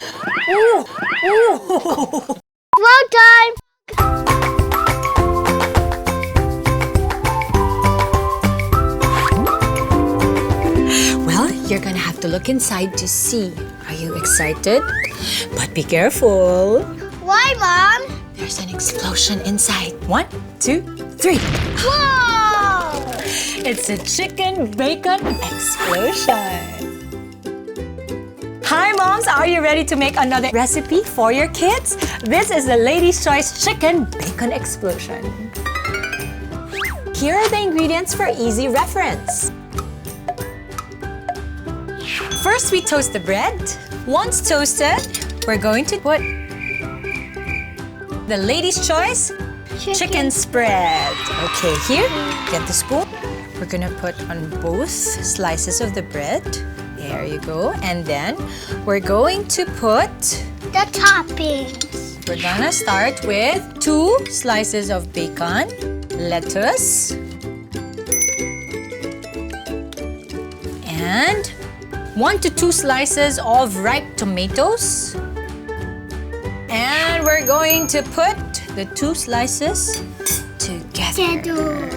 Ooh! Ooh! Vlog time! Well, you're gonna have to look inside to see. Are you excited? But be careful. Why, Mom? There's an explosion inside. 1, 2, 3. Whoa! It's a chicken bacon explosion. Hi moms, are you ready to make another recipe for your kids? This is the Lady's Choice Chicken Bacon Explosion. Here are the ingredients for easy reference. First, we toast the bread. Once toasted, we're going to put the Lady's Choice chicken spread. Okay, here, get the spoon. We're gonna put on both slices of the bread. There you go. And then we're going to put The toppings. We're gonna start with 2 slices of bacon, lettuce, and 1 to 2 slices of ripe tomatoes. And we're going to put the 2 slices together.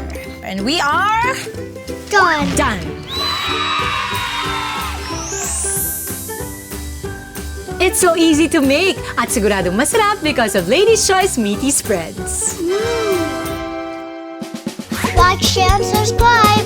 And we are done. It's so easy to make at siguradong masarap because of Lady's Choice Meaty Spreads. Like, share, and subscribe.